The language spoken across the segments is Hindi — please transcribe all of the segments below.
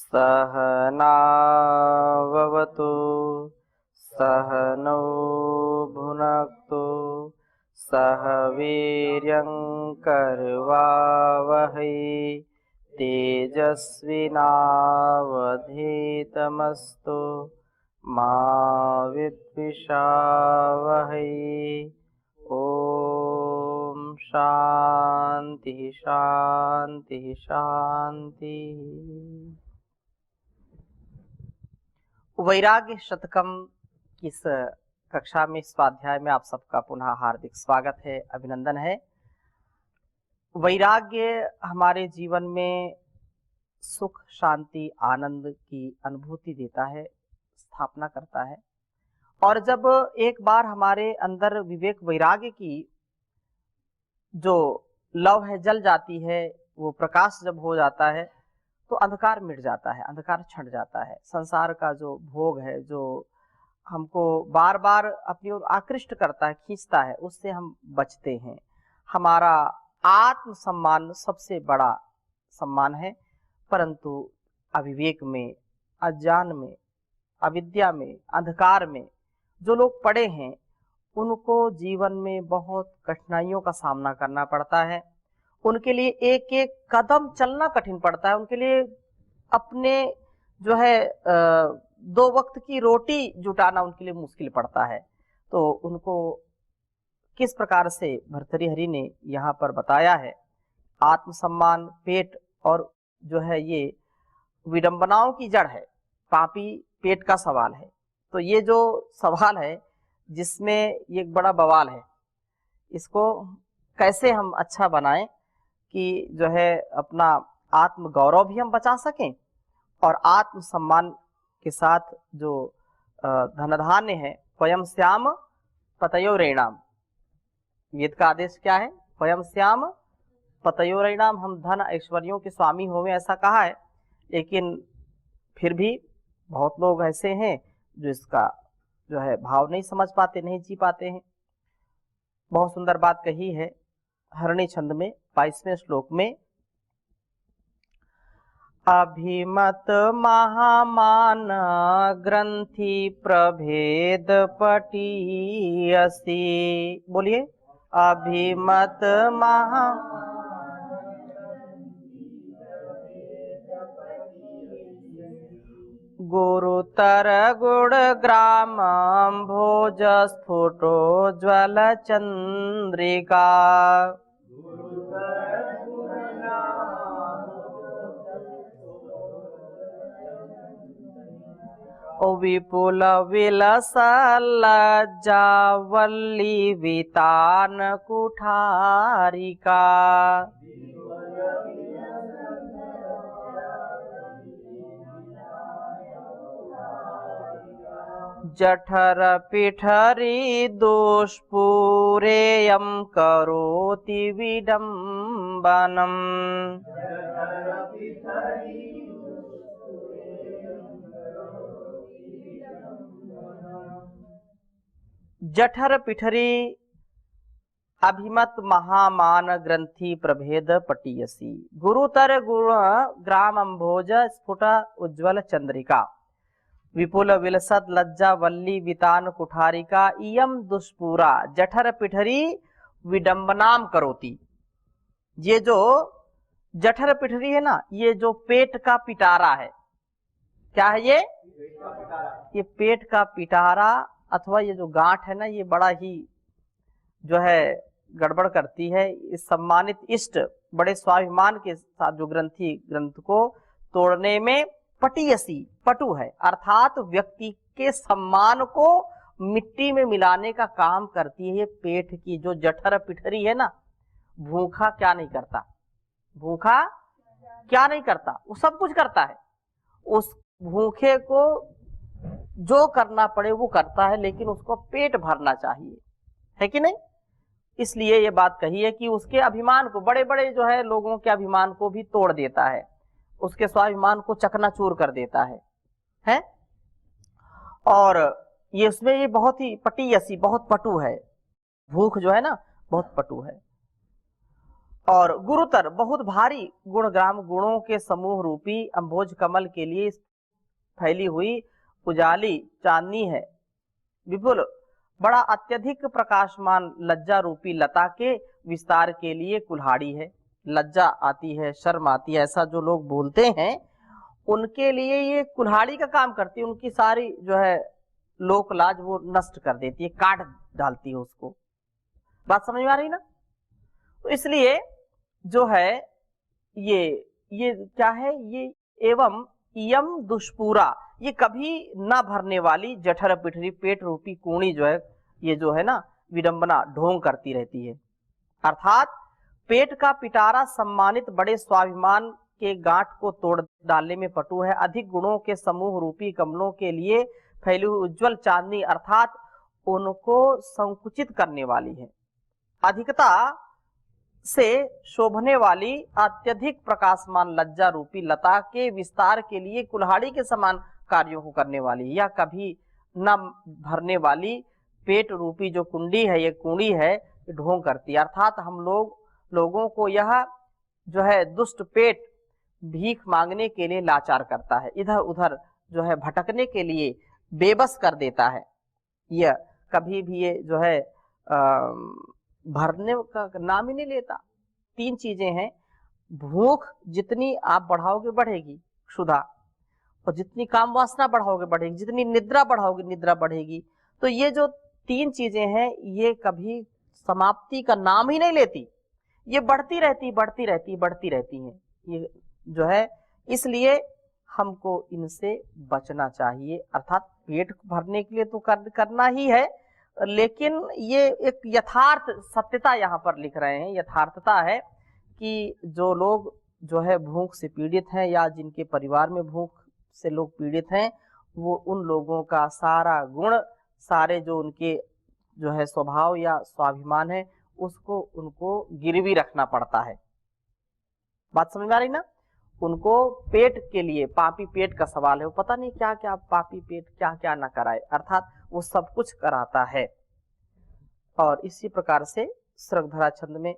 सहनाववतु सहनौ भुनक्तु सह वीर्यं करवावहै तेजस्विनावधीतमस्तु मा विद्विषावहै। ओम शांति शांति शांति। वैराग्य शतकम की इस कक्षा में, स्वाध्याय में आप सबका पुनः हार्दिक स्वागत है, अभिनंदन है। वैराग्य हमारे जीवन में सुख, शांति, आनंद की अनुभूति देता है, स्थापना करता है। और जब एक बार हमारे अंदर विवेक वैराग्य की जो लौ है जल जाती है, वो प्रकाश जब हो जाता है तो अंधकार मिट जाता है, अंधकार छंट जाता है। संसार का जो भोग है, जो हमको बार बार अपनी ओर आकृष्ट करता है, खींचता है, उससे हम बचते हैं। हमारा आत्म सम्मान सबसे बड़ा सम्मान है, परंतु अविवेक में, अज्ञान में, अविद्या में, अंधकार में जो लोग पड़े हैं, उनको जीवन में बहुत कठिनाइयों का सामना करना पड़ता है। उनके लिए एक एक कदम चलना कठिन पड़ता है। उनके लिए अपने जो है 2 वक्त की रोटी जुटाना उनके लिए मुश्किल पड़ता है। तो उनको किस प्रकार से भर्तृहरि ने यहाँ पर बताया है, आत्मसम्मान, पेट और जो है ये विडंबनाओं की जड़ है, पापी पेट का सवाल है। तो ये जो सवाल है, जिसमें ये बड़ा बवाल है, इसको कैसे हम अच्छा बनाएं कि जो है अपना आत्म गौरव भी हम बचा सकें और आत्म सम्मान के साथ जो धनधान्य है, स्वयं श्याम पतयोरेणाम, वेद का आदेश क्या है? स्वयं श्याम पतयोरेणाम। हम धन ऐश्वर्यों के स्वामी होवे, ऐसा कहा है। लेकिन फिर भी बहुत लोग ऐसे हैं जो इसका जो है भाव नहीं समझ पाते, नहीं जी पाते हैं। बहुत सुंदर बात कही है हरणी छंद में 22वें श्लोक में, अभिमत महामान ग्रंथि प्रभेद पटीयसी। बोलिए, अभिमत महा गुरुतर गुण ग्राम भोज स्फुटो ज्वल चंद्रिका। विपुल विलस लज्जा वल्ली वितान कुठारिका। जठर पिठरी दुष्पूरेयं करोति विडम्बनम्। जठर पिठरी अभिमत महामान ग्रंथि प्रभेद पटीयसी। गुरुतर गुण ग्राम अम्भोज स्फुट उज्ज्वल चंद्रिका। विपुल विलसत लज्जा वल्ली वितान कुठारिका। इयम दुष्पूरा जठर पिठरी विडंबनाम करोति। ये जो जठर पिठरी है ना, ये जो पेट का पिटारा है। क्या है ये? पेट का पिटारा अथवा ये जो गांठ है ना, ये बड़ा ही जो है गड़बड़ करती है। इस सम्मानित इष्ट बड़े स्वाभिमान के साथ जो ग्रंथि ग्रंथ को तोड़ने में पटीयसी, पटु है, अर्थात व्यक्ति के सम्मान को मिट्टी में मिलाने का काम करती है। पेट की जो जठर पिठरी है ना, भूखा क्या नहीं करता? भूखा क्या नहीं करता? वो सब कुछ करता है। उस भूखे को जो करना पड़े वो करता है, लेकिन उसको पेट भरना चाहिए, है कि नहीं? इसलिए ये बात कही है कि उसके अभिमान को, बड़े बड़े जो है लोगों के अभिमान को भी तोड़ देता है, उसके स्वाभिमान को चकनाचूर कर देता है? और ये उसमें ये बहुत ही पटीयसी, बहुत पटु है। भूख जो है ना, बहुत पटु है। और गुरुतर बहुत भारी गुणग्राम गुणों के समूह रूपी अम्भोज कमल के लिए फैली हुई उजाली चांदनी है। विपुल बड़ा अत्यधिक प्रकाशमान लज्जा रूपी लता के विस्तार के लिए कुल्हाड़ी है। लज्जा आती है, शर्म आती है, ऐसा जो लोग बोलते हैं उनके लिए ये कुल्हाड़ी का काम करती है। उनकी सारी जो है लोक लाज वो नष्ट कर देती है, काट डालती है उसको। बात समझ में आ रही ना? तो इसलिए जो है ये क्या है, ये एवं यम दुष्पूरा, ये कभी न भरने वाली जठर पिठरी पेट रूपी कूणी जो है, ये जो है ना विडंबना ढोंग करती रहती है। अर्थात पेट का पिटारा सम्मानित बड़े स्वाभिमान के गांठ को तोड़ डालने में पटु है। अधिक गुणों के समूह रूपी कमलों के लिए फैली हुई उज्जवल चांदनी अर्थात उनको संकुचित करने वाली है। अधिकता से शोभने वाली अत्यधिक प्रकाशमान लज्जा रूपी लता के विस्तार के लिए कुल्हाड़ी के समान कार्यों को करने वाली, या कभी न भरने वाली पेट रूपी जो कुंडी है, ये कुंडी है, ढोंग करती है। अर्थात हम लोगों को यह जो है दुष्ट पेट भीख मांगने के लिए लाचार करता है, इधर उधर जो है भटकने के लिए बेबस कर देता है। यह कभी भी ये जो है भरने का नाम ही नहीं लेता। तीन चीजें हैं, भूख जितनी आप बढ़ाओगे बढ़ेगी क्षुधा, और जितनी काम वासना बढ़ाओगे बढ़ेगी, जितनी निद्रा बढ़ाओगे निद्रा बढ़ेगी। तो ये जो तीन चीजें हैं ये कभी समाप्ति का नाम ही नहीं लेती, ये बढ़ती रहती बढ़ती रहती बढ़ती रहती हैं ये जो है। इसलिए हमको इनसे बचना चाहिए। अर्थात पेट भरने के लिए तो करना ही है, लेकिन ये एक यथार्थ सत्यता यहाँ पर लिख रहे हैं, यथार्थता है कि जो लोग जो है भूख से पीड़ित हैं या जिनके परिवार में भूख से लोग पीड़ित हैं, वो उन लोगों का सारा गुण, सारे जो उनके जो है स्वभाव या स्वाभिमान है, उसको उनको गिरवी रखना पड़ता है। बात समझ में आ रही ना? उनको पेट के लिए, पापी पेट का सवाल है, वो पता नहीं क्या क्या पापी पेट क्या क्या ना कराए, अर्थात वो सब कुछ कराता है। और इसी प्रकार से सृगधरा छंद में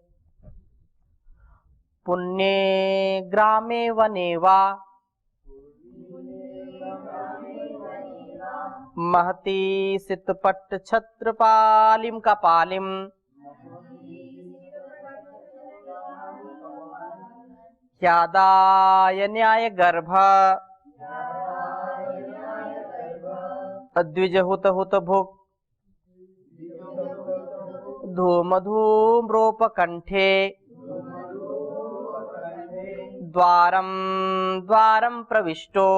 पुण्ये ग्रामे वने वा महती सितपट छत्रपालिम कपालिम ह्यादाय न्याय गर्भ द्विज हुत हुत भुक् धूम धूम्रोपकंठे द्वारम द्वारम प्रविष्टो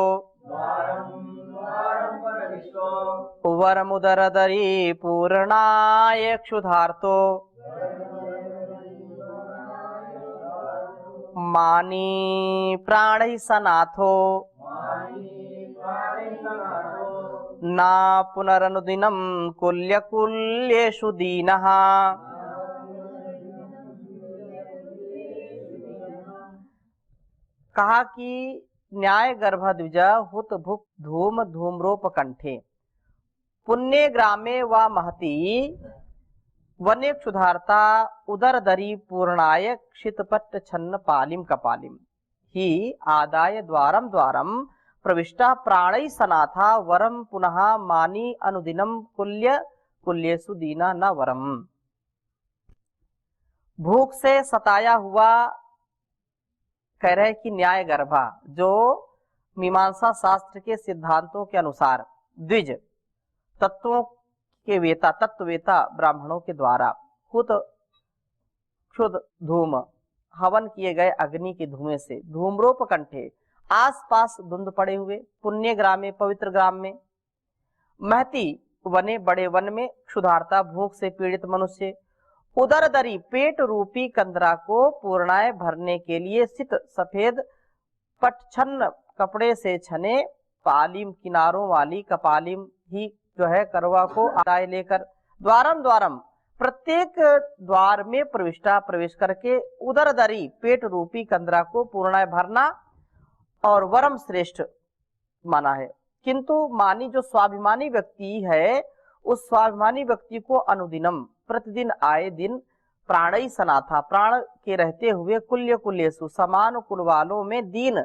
वरमुदरदरी पूर्णाय क्षुधार्तो मानी प्राणहि सनाथो ना पुनरनुदिनं कुल्यकुल्येषु दीनः। कहा कि न्याय गर्भ द्विज हुत भुक् धूम धूम्रोपकंठे पुण्य ग्रामे व महती वने क्षुधार्ता उदर दरी पूर्णाय क्षितपट्ट छन्न पालिम कपालिम ही आदाय द्वारम द्वारम प्रविष्टा प्राणै सनाथा वरम पुनः मानी अनुदिनम कुल्येषु दीना न वरम। भूख से सताया हुआ कह रहे कि न्याय गर्भा, जो मीमांसा शास्त्र के सिद्धांतों के अनुसार द्विज तत्वों के वेता तत्ववेता ब्राह्मणों के द्वारा हुत क्षुध धूम हवन किए गए अग्नि के धुएं से धूम्रोपकंठे आसपास धुंध पड़े हुए पुण्य ग्राम में पवित्र ग्राम में महती वने बड़े वन में क्षुधार्ता भूख से पीड़ित मनुष्य उदर दरी पेट रूपी कंदरा को पूर्णाय भरने के लिए सित सफेद पटछन्न कपड़े से छने पालिम किनारों वाली कपालिम ही जो है करवा को आदाय लेकर द्वारम द्वारम प्रत्येक द्वार में प्रवेश करके उदर दरी पेट रूपी कंदरा को पूर्णाय भरना और वरम श्रेष्ठ माना है। किंतु मानी जो स्वाभिमानी व्यक्ति है, उस स्वाभिमानी व्यक्ति को अनुदिनम प्रतिदिन आए दिन प्राणई सनाथा, प्राण के रहते हुए कुल्य कुल्येषु, समान कुल वालों में दीन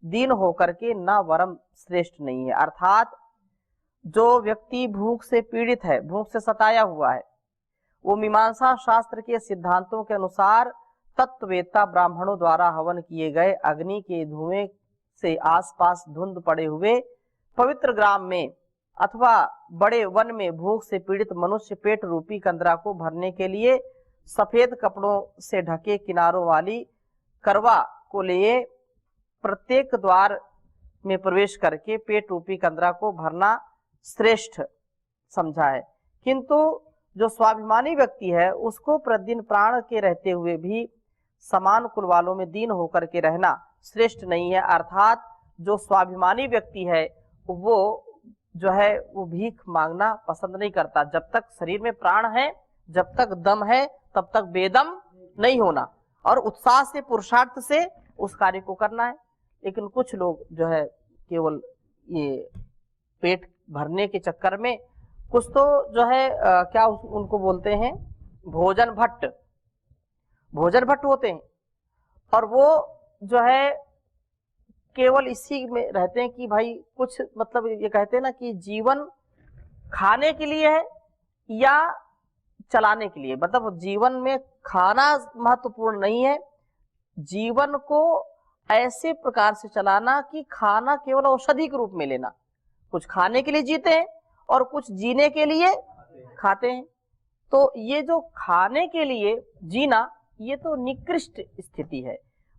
दीन होकर के न वरम श्रेष्ठ नहीं है। अर्थात जो व्यक्ति भूख से पीड़ित है, भूख से सताया हुआ है, वो मीमांसा शास्त्र के सिद्धांतों के अनुसार तत्ववेत्ता ब्राह्मणों द्वारा हवन किए गए अग्नि के धुएं से आसपास धुंध पड़े हुए पवित्र ग्राम में अथवा बड़े वन में भूख से पीड़ित मनुष्य पेट रूपी कंदरा को भरने के लिए सफेद कपड़ों से ढके किनारों वाली करवा को लिए प्रत्येक द्वार में प्रवेश करके पेट रूपी कंदरा को भरना श्रेष्ठ समझा है। किंतु जो स्वाभिमानी व्यक्ति है उसको प्रतिदिन प्राण के रहते हुए भी समान कुल वालों में दीन होकर के रहना श्रेष्ठ नहीं है। अर्थात जो स्वाभिमानी व्यक्ति है वो जो है वो भीख मांगना पसंद नहीं करता। जब तक शरीर में प्राण है, जब तक दम है, तब तक बेदम नहीं होना और उत्साह से पुरुषार्थ से उस कार्य को करना है। लेकिन कुछ लोग जो है केवल ये पेट भरने के चक्कर में कुछ तो जो है क्या उनको बोलते हैं भोजन भट्ट, भोजन भट्ट होते हैं और वो जो है केवल इसी में रहते हैं कि भाई कुछ मतलब ये कहते हैं ना कि जीवन खाने के लिए है या चलाने के लिए। मतलब जीवन में खाना महत्वपूर्ण नहीं है, जीवन को ऐसे प्रकार से चलाना कि खाना केवल औषधि के रूप में लेना। कुछ खाने के लिए जीते हैं और कुछ जीने के लिए खाते हैं। तो ये जो खाने के लिए जीना ये तो निकृष्ट स्थिति है।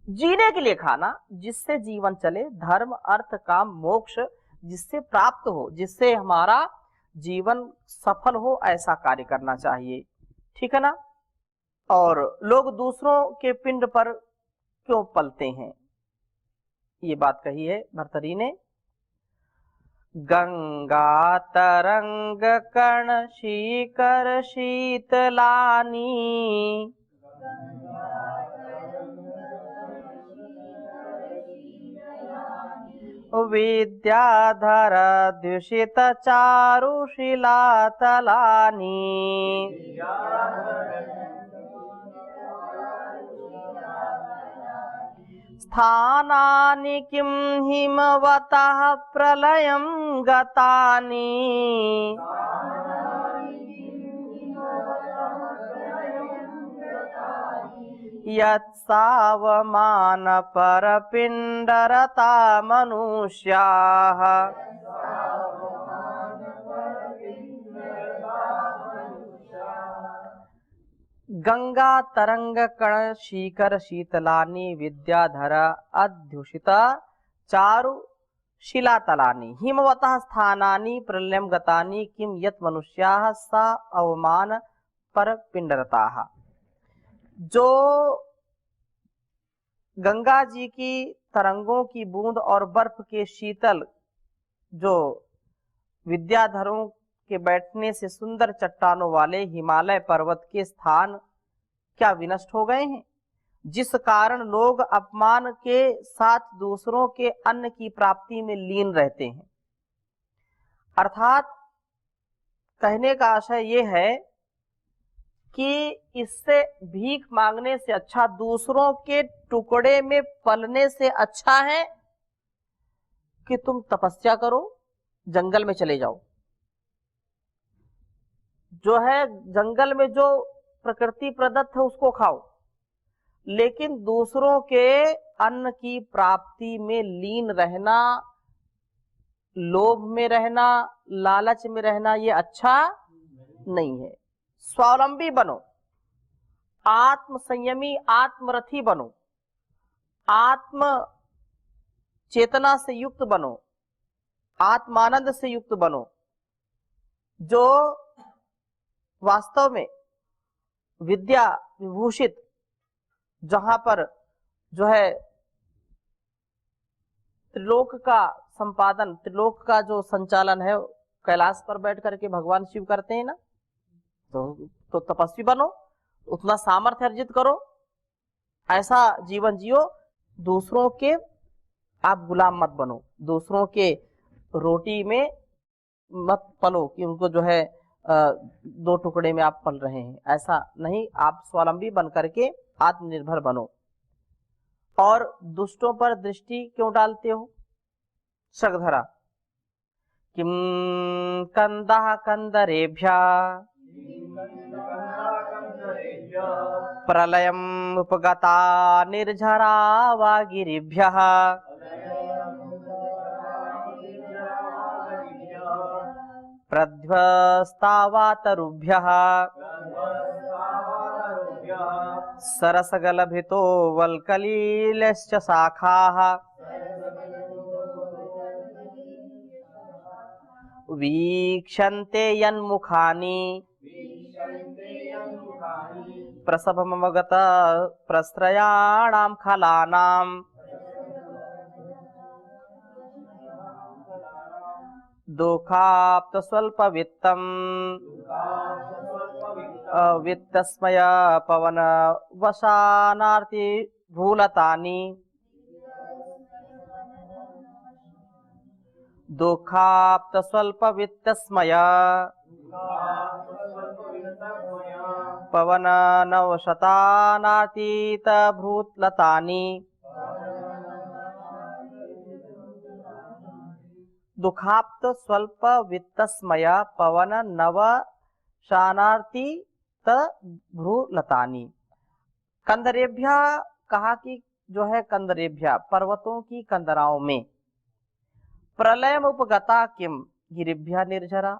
जीने के लिए खाना जिससे जीवन चले, धर्म अर्थ काम मोक्ष जिससे प्राप्त हो, जिससे हमारा जीवन सफल हो, ऐसा कार्य करना चाहिए। ठीक है ना। और लोग दूसरों के पिंड पर क्यों पलते हैं, ये बात कही है भर्तरी ने। गंगा तरंग कण शीकर शीतलानी, विद्याधर द्युषित चारुशिला तलानी, स्थानानि किं हिमवतः प्रलयं गतानि, यत्सावमान परपिण्डरता मनुष्याः, गंगा तरंग कण शीकर शीतलानी, विद्याधर अध्युषित चारु शिलातलानी, हिमवतः स्थानानि प्रलयं गतानि, किम यत् मनुष्याः सा अवमान परपिण्डरताः। जो गंगा जी की तरंगों की बूंद और बर्फ के शीतल जो विद्याधरों के बैठने से सुंदर चट्टानों वाले हिमालय पर्वत के स्थान क्या विनष्ट हो गए हैं, जिस कारण लोग अपमान के साथ दूसरों के अन्न की प्राप्ति में लीन रहते हैं। अर्थात कहने का आशय ये है कि इससे भीख मांगने से अच्छा, दूसरों के टुकड़े में पलने से अच्छा है कि तुम तपस्या करो, जंगल में चले जाओ। जो है जंगल में जो प्रकृति प्रदत्त है उसको खाओ, लेकिन दूसरों के अन्न की प्राप्ति में लीन रहना, लोभ में रहना, लालच में रहना ये अच्छा नहीं है। स्वावलंबी बनो, आत्म संयमी आत्मरथी बनो, आत्म चेतना से युक्त बनो, आत्मानंद से युक्त बनो। जो वास्तव में विद्या विभूषित, जहां पर जो है त्रिलोक का संपादन, त्रिलोक का जो संचालन है कैलाश पर बैठ करके भगवान शिव करते हैं ना, तो तपस्वी बनो, उतना सामर्थ्य अर्जित करो, ऐसा जीवन जियो। दूसरों के आप गुलाम मत बनो, दूसरों के रोटी में मत पलो कि उनको जो है दो टुकड़े में आप पल रहे हैं, ऐसा नहीं। आप स्वावलंबी बन करके आत्मनिर्भर बनो। और दुष्टों पर दृष्टि क्यों डालते हो? शगधरा किम कंदः कंदरेभ्यः प्रलयम् उपगता निर्झरा वा गिरिभ्यः प्रध्वस्तावातरुभ्यः सरसगलभितो वल्कलीलश्च शाखाः वीक्षन्ते यन्मुखानि प्रसभमवगत प्रस्रयाणां खलानां दुःखाप्त स्वल्पवित्तं वित्तस्मय पवन वशानार्ति भूलतानि दुःखाप्त स्वल्पवित्तस्मय पवन नवशतानातीत भूतलतानि दुःखाप्त स्वल्प वित्तस्मय पवन नव शानार्तीत भ्रूलतानि। कंदरेभ्या कहा कि जो है कंदरेभ्या पर्वतों की कंदराओं में, प्रलय उपगता किम गिरिभ्या निर्झरा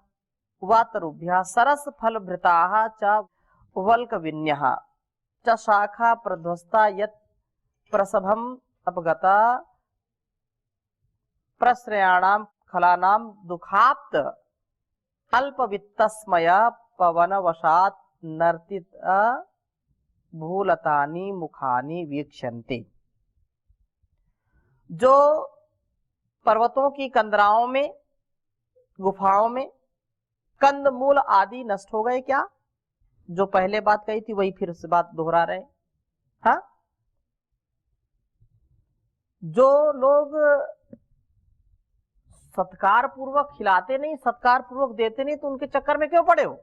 वातरुभ्या सरस फल भृताः च वल्कविन्यः च शाखा प्रध्वस्ता यत् प्रसभम अपगता प्रश्रयाणां खलानां दुःखाप्त अल्पवित्तस्मय पवनवशात् नर्तित भूलतानि मुखानि वीक्षन्ते। जो पर्वतों की कंदराओं में, गुफाओं में कंदमूल आदि नष्ट हो गए क्या? जो पहले बात कही थी वही फिर से बात दोहरा रहे। हाँ, जो लोग सत्कार पूर्वक खिलाते नहीं, सत्कार पूर्वक देते नहीं, तो उनके चक्कर में क्यों पड़े हो?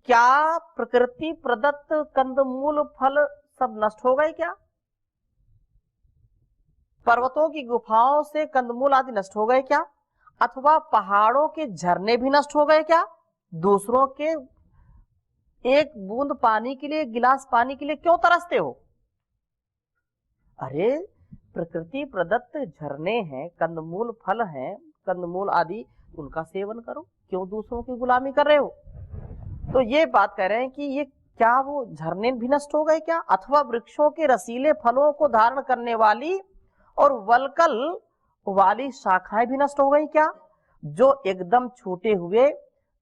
क्या प्रकृति प्रदत्त कंदमूल फल सब नष्ट हो गए क्या? पर्वतों की गुफाओं से कंदमूल आदि नष्ट हो गए क्या? अथवा पहाड़ों के झरने भी नष्ट हो गए क्या? दूसरों के एक बूंद पानी के लिए, एक गिलास पानी के लिए क्यों तरसते हो? अरे प्रकृति प्रदत्त झरने हैं, कंदमूल फल हैं, कंदमूल आदि, उनका सेवन करो, क्यों दूसरों की गुलामी कर रहे हो? तो ये बात कह रहे हैं कि ये क्या वो झरने भी नष्ट हो गए क्या? अथवा वृक्षों के रसीले फलों को धारण करने वाली और वलकल वाली शाखाएं भी नष्ट हो गई क्या? जो एकदम छूटे हुए,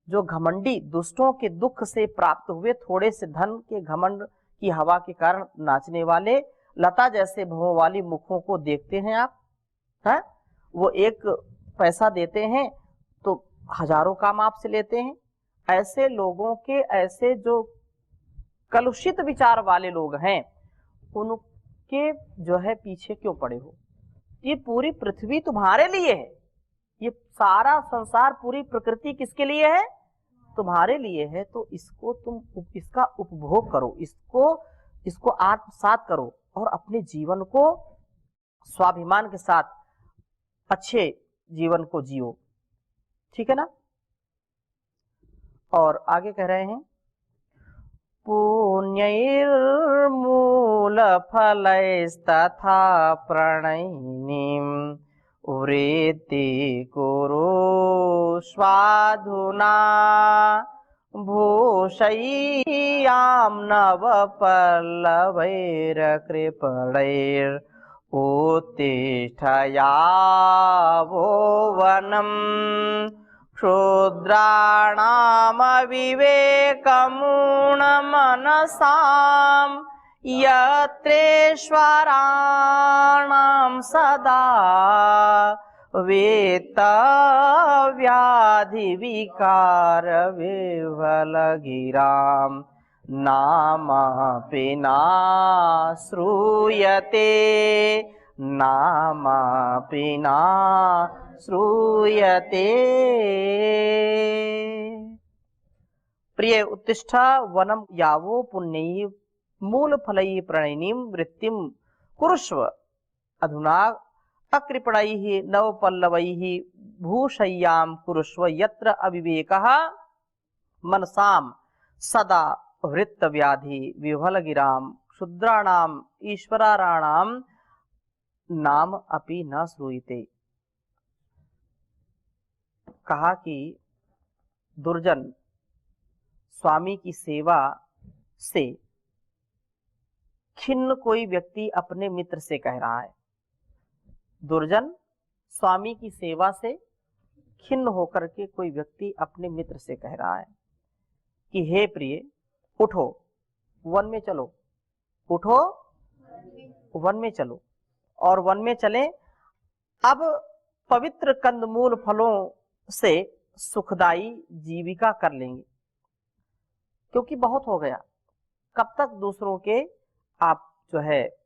जो घमंडी दुष्टों के दुख से प्राप्त हुए थोड़े से धन के घमंड की हवा के कारण नाचने वाले लता जैसे भवों वाली मुखों को देखते हैं आप, हैं? वो एक पैसा देते हैं तो हजारों काम आपसे लेते हैं। ऐसे लोगों के, ऐसे जो कलुषित विचार वाले लोग हैं, उनके जो है पीछे क्यों पड़े हो? ये पूरी पृथ्वी तुम्हारे लिए है, ये सारा संसार, पूरी प्रकृति किसके लिए है? तुम्हारे लिए है। तो इसको तुम, इसका उपभोग करो, इसको आत्मसात करो और अपने जीवन को स्वाभिमान के साथ अच्छे जीवन को जियो। ठीक है ना? और आगे कह रहे हैं, पुण्यैर्मूल फलैस्तथा प्रणयिनीं उरेति कुरु स्वाधुना भूषय्यां नवपल्लवैर्कृपणैर् उत्तिष्ठयावो वनम् क्षुद्राणामविवेकमूढमनसां यत्रेश्वराणां सदा वेत्तव्याधिविकारविह्वलगिरां नामापि नाश्रूयते, नामापि नाश्रूयते। प्रिय उत्तिष्ठा वनम यावो पुण्यैः मूल फलैः प्रणयिनीं वृत्तिं कुरुष्व अधुना अकृपणैः नवपल्लवैः भूशय्यां कुरुष्व यत्र अविवेकः मनसां सदा वृत्तव्याधि विफलगिरां क्षुद्राणाम् ईश्वराणां नाम अपि न श्रूयते। कहा कि दुर्जन स्वामी की सेवा से खिन्न कोई व्यक्ति अपने मित्र से कह रहा है, दुर्जन स्वामी की सेवा से खिन्न होकर के कोई व्यक्ति अपने मित्र से कह रहा है कि हे प्रिय उठो वन में चलो, उठो वन में चलो। और वन में चले, अब पवित्र कंदमूल फलों से सुखदाई जीविका कर लेंगे, क्योंकि बहुत हो गया। कब तक दूसरों के आप जो है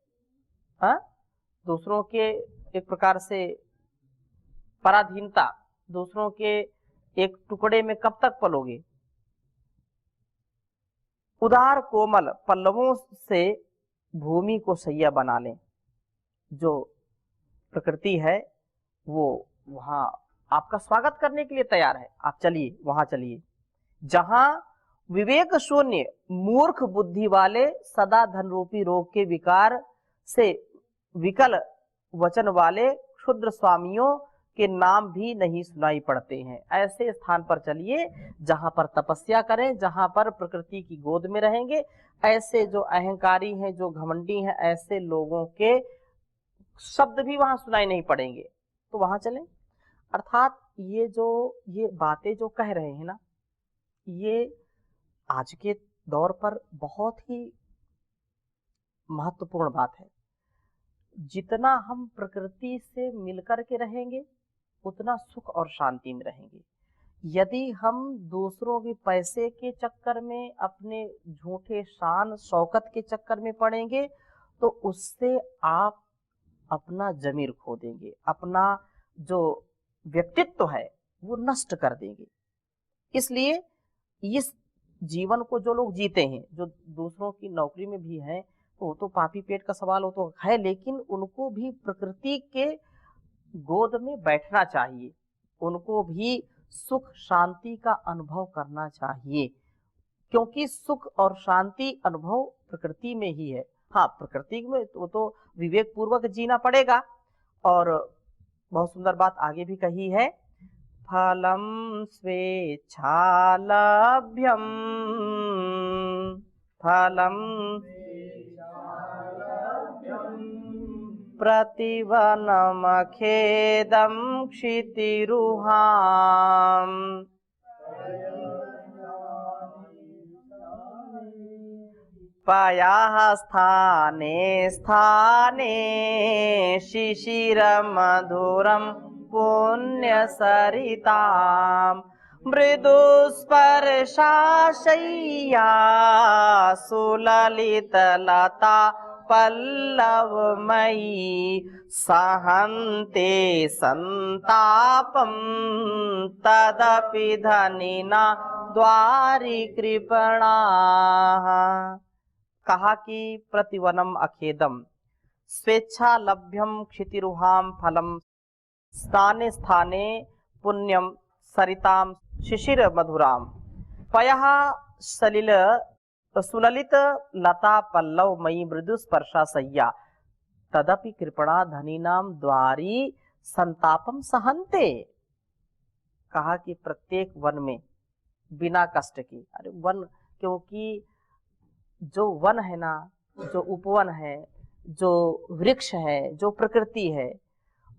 दूसरों के एक प्रकार से पराधीनता, दूसरों के एक टुकड़े में कब तक पलोगे। उदार कोमल पल्लवों से भूमि को सैया बना लें। जो प्रकृति है वो वहां आपका स्वागत करने के लिए तैयार है। आप चलिए, वहां चलिए जहां विवेक शून्य मूर्ख बुद्धि वाले सदा धन रूपी रोग के विकार से विकल वचन वाले क्षुद्र स्वामियों के नाम भी नहीं सुनाई पड़ते हैं। ऐसे स्थान पर चलिए जहां पर तपस्या करें, जहां पर प्रकृति की गोद में रहेंगे। ऐसे जो अहंकारी हैं, जो घमंडी हैं, ऐसे लोगों के शब्द भी वहां सुनाई नहीं पड़ेंगे, तो वहां चलें। अर्थात ये बातें जो कह रहे हैं ना, ये आज के दौर पर बहुत ही महत्वपूर्ण बात है। जितना हम प्रकृति से मिलकर के रहेंगे उतना सुख और शांति में रहेंगे। यदि हम दूसरों के पैसे के चक्कर में, अपने झूठे शान शौकत के चक्कर में पड़ेंगे, तो उससे आप अपना जमीर खो देंगे, अपना जो व्यक्तित्व है वो नष्ट कर देंगे। इसलिए इस जीवन को जो लोग जीते हैं, जो दूसरों की नौकरी में भी हैं, तो वो तो पापी पेट का सवाल हो तो है, लेकिन उनको भी प्रकृति के गोद में बैठना चाहिए, उनको भी सुख शांति का अनुभव करना चाहिए, क्योंकि सुख और शांति अनुभव प्रकृति में ही है। हाँ, प्रकृति में तो विवेक पूर्वक जीना पड़ेगा। और बहुत सुंदर बात आगे भी कही है, फलम स्वेच्छालभ्यम फलम प्रतिवनमखेदं क्षितिरुहाम् पयाः स्थाने स्थाने शिशिरमधुरं पुण्यसरितां मृदुस्पर्शाशय्या सुललितलता पल्लवमयी सहन्ते संतापं तदपि धनिना द्वारि कृपणाः। कहा कि प्रतिवनम अखेदम स्वेच्छा लभ्यम क्षितिरुहाम फलम स्थाने स्थाने पुण्यम सरिताम शिशिर मधुराम पयः सलिल सुललित लता पल्लव मयी मृदु स्पर्शा सय्या तदपि कृपणा धनीनाम द्वारी संतापम सहन्ते। कहा कि प्रत्येक वन में बिना कष्ट के, अरे वन, क्योंकि जो वन है ना, जो उपवन है, जो वृक्ष है, जो प्रकृति है,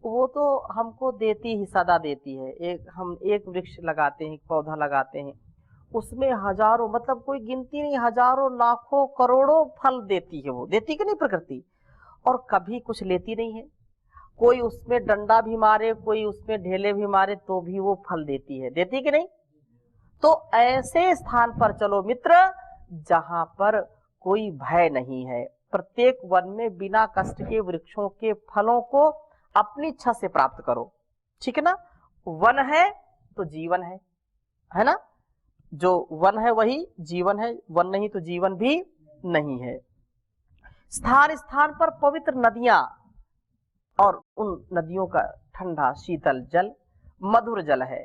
वो तो हमको देती ही सदा देती है। हम एक वृक्ष लगाते हैं, एक पौधा लगाते हैं, उसमें हजारों, मतलब कोई गिनती नहीं, हजारों लाखों करोड़ों फल देती है। वो देती कि नहीं प्रकृति, और कभी कुछ लेती नहीं है। कोई उसमें डंडा भी मारे, कोई उसमें ढेले भी मारे, तो भी वो फल देती है, देती कि नहीं। तो ऐसे स्थान पर चलो मित्र, जहां पर कोई भय नहीं है। प्रत्येक वन में बिना कष्ट के वृक्षों के फलों को अपनी इच्छा से प्राप्त करो, ठीक है ना। वन है तो जीवन है ना। जो वन है वही जीवन है, वन नहीं तो जीवन भी नहीं है। स्थान स्थान पर पवित्र नदियां और उन नदियों का ठंडा शीतल जल मधुर जल है।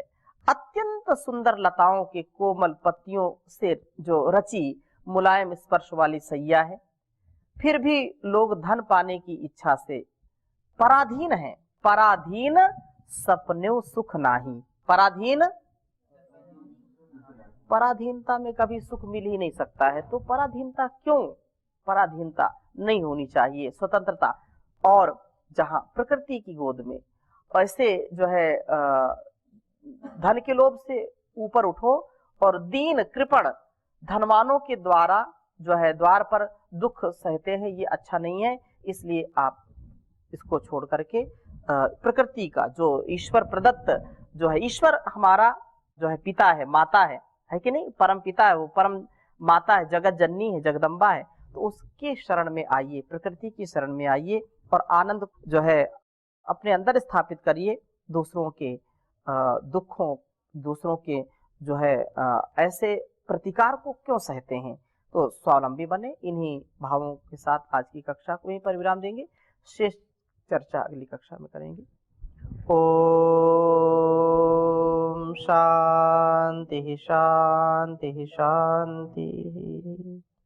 अत्यंत सुंदर लताओं के कोमल पत्तियों से जो रची मुलायम स्पर्श वाली सैया है। फिर भी लोग धन पाने की इच्छा से पराधीन है। पराधीन सपने सुख नाही। पराधीन, पराधीनता में कभी सुख मिल ही नहीं सकता है, तो पराधीनता क्यों? पराधीनता नहीं होनी चाहिए, स्वतंत्रता। और जहां प्रकृति की गोद में ऐसे जो है धन के लोभ से ऊपर उठो और दीन कृपण धनवानों के द्वारा जो है द्वार पर दुख सहते हैं, ये अच्छा नहीं है। इसलिए आप इसको छोड़ करके प्रकृति का जो ईश्वर प्रदत्त जो है, ईश्वर हमारा जो है पिता है, माता है कि नहीं? परम पिता है, वो परम माता है, जगत जननी है, जगदम्बा है। तो उसके शरण में आइए, प्रकृति की शरण में आइए और आनंद जो है अपने अंदर स्थापित करिए। दूसरों के दुखों, दूसरों के जो है ऐसे प्रतिकार को क्यों सहते हैं? तो स्वावलंबी बने। इन्हीं भावों के साथ आज की कक्षा को यहीं पर विराम देंगे। शेष चर्चा अगली कक्षा में करेंगे। ओम शांति शांति शांति।